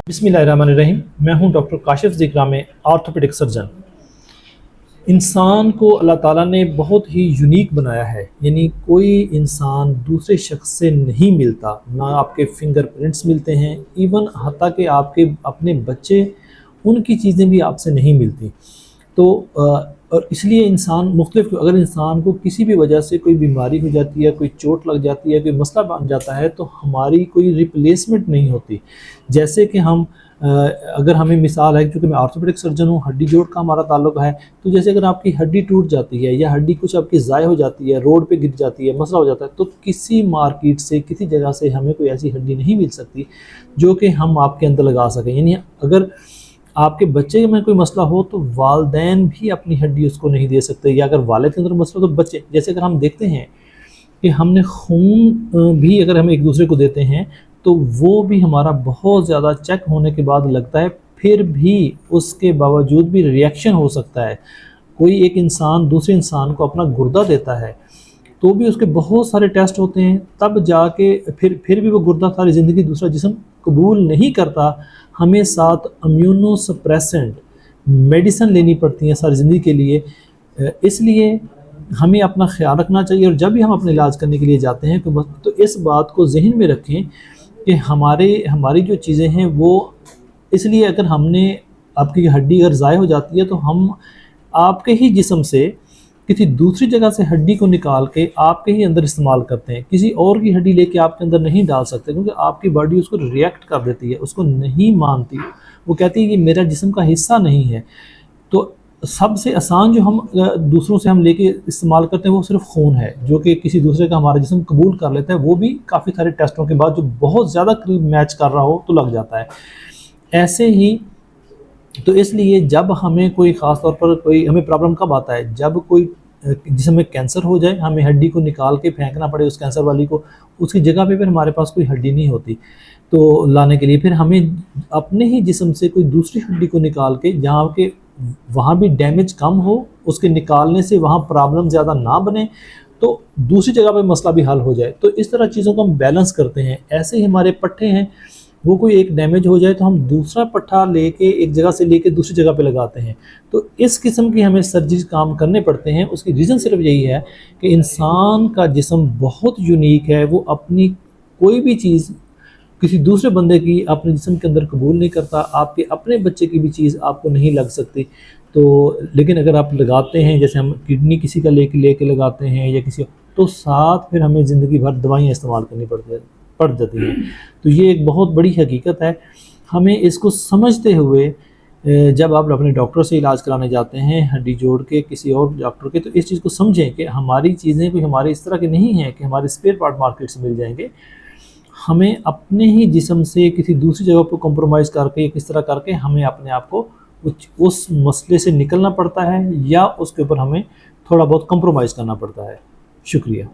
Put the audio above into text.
बिस्मिल्लाहिर्रहमानिर्रहीम। मैं हूं डॉक्टर काशिफ ज़िक्रा में ऑर्थोपेडिक सर्जन। इंसान को अल्लाह ताला ने बहुत ही यूनिक बनाया है, यानी कोई इंसान दूसरे शख्स से नहीं मिलता, ना आपके फिंगरप्रिंट्स मिलते हैं, इवन हत्ता कि आपके अपने बच्चे, उनकी चीज़ें भी आपसे नहीं मिलती। तो और इसलिए इंसान मुख्तलिफ, अगर इंसान को किसी भी वजह से कोई बीमारी हो जाती है, कोई चोट लग जाती है, कोई मसला बन जाता है, तो हमारी कोई रिप्लेसमेंट नहीं होती। जैसे कि हम अगर हमें मिसाल है, क्योंकि मैं ऑर्थोपेडिक सर्जन हूँ, हड्डी जोड़ का हमारा ताल्लुक है, तो जैसे अगर आपकी हड्डी टूट जाती है या हड्डी कुछ आपकी ज़ाय हो जाती है, रोड पे गिर जाती है, मसला हो जाता है, तो किसी मार्केट से, किसी जगह से हमें कोई ऐसी हड्डी नहीं मिल सकती जो कि हम आपके अंदर लगा सकें। यानी अगर आपके बच्चे में कोई मसला हो तो वालिदैन भी अपनी हड्डी उसको नहीं दे सकते, या अगर वालिद के अंदर मसला तो बच्चे, जैसे अगर हम देखते हैं कि हमने खून भी अगर हम एक दूसरे को देते हैं तो वो भी हमारा बहुत ज़्यादा चेक होने के बाद लगता है, फिर भी उसके बावजूद भी रिएक्शन हो सकता है। कोई एक इंसान दूसरे इंसान को अपना गुर्दा देता है तो भी उसके बहुत सारे टेस्ट होते हैं, तब जाके फिर भी वो गुर्दा सारी ज़िंदगी दूसरा जिस्म कबूल नहीं करता। हमें साथ इम्यूनो सप्रेसेंट मेडिसिन लेनी पड़ती हैं सारी ज़िंदगी के लिए। इसलिए हमें अपना ख्याल रखना चाहिए, और जब भी हम अपने इलाज करने के लिए जाते हैं तो इस बात को जहन में रखें कि हमारी जो चीज़ें हैं वो, इसलिए अगर हमने आपकी हड्डी अगर ज़ाय हो जाती है तो हम आपके ही जिस्म से किसी दूसरी जगह से हड्डी को निकाल के आपके ही अंदर इस्तेमाल करते हैं, किसी और की हड्डी लेके आपके अंदर नहीं डाल सकते, क्योंकि आपकी बॉडी उसको रिएक्ट कर देती है, उसको नहीं मानती। वो कहती है कि मेरा जिस्म का हिस्सा नहीं है। तो सबसे आसान जो हम दूसरों से हम लेके इस्तेमाल करते हैं वो सिर्फ खून है, जो कि किसी दूसरे का हमारा जिस्म कबूल कर लेता है, वो भी काफ़ी सारे टेस्टों के बाद जो बहुत ज़्यादा करीब मैच कर रहा हो तो लग जाता है। ऐसे ही तो इसलिए जब हमें कोई ख़ास तौर पर कोई हमें प्रॉब्लम कब आता है, जब कोई जिसमें कैंसर हो जाए, हमें हड्डी को निकाल के फेंकना पड़े उस कैंसर वाली को, उसकी जगह पे फिर हमारे पास कोई हड्डी नहीं होती तो लाने के लिए फिर हमें अपने ही जिस्म से कोई दूसरी हड्डी को निकाल के, जहाँ के वहाँ भी डैमेज कम हो, उसके निकालने से वहाँ प्रॉब्लम ज़्यादा ना बने, तो दूसरी जगह पे मसला भी हल हो जाए। तो इस तरह चीज़ों को हम बैलेंस करते हैं। ऐसे ही हमारे पट्टे हैं, वो कोई एक डैमेज हो जाए तो हम दूसरा पट्टा लेके एक जगह से लेके दूसरी जगह पे लगाते हैं। तो इस किस्म की हमें सर्जरी काम करने पड़ते हैं। उसकी रीज़न सिर्फ यही है कि इंसान का जिस्म बहुत यूनिक है, वो अपनी कोई भी चीज़ किसी दूसरे बंदे की अपने जिस्म के अंदर कबूल नहीं करता। आपके अपने बच्चे की भी चीज़ आपको नहीं लग सकती। तो लेकिन अगर आप लगाते हैं, जैसे हम किडनी किसी का लेके लगाते हैं या किसी, तो साथ फिर हमें ज़िंदगी भर दवाइयाँ इस्तेमाल करनी पड़ जाती हैं। तो ये एक बहुत बड़ी हकीकत है। हमें इसको समझते हुए जब आप अपने डॉक्टर से इलाज कराने जाते हैं, हड्डी जोड़ के किसी और डॉक्टर के, तो इस चीज़ को समझें कि हमारी चीज़ें कोई हमारी इस तरह की नहीं हैं कि हमारे स्पेयर पार्ट मार्केट से मिल जाएंगे। हमें अपने ही जिस्म से किसी दूसरी जगह पर कॉम्प्रोमाइज़ करके किस तरह करके हमें अपने आप को उस मसले से निकलना पड़ता है, या उसके ऊपर हमें थोड़ा बहुत कॉम्प्रोमाइज़ करना पड़ता है। शुक्रिया।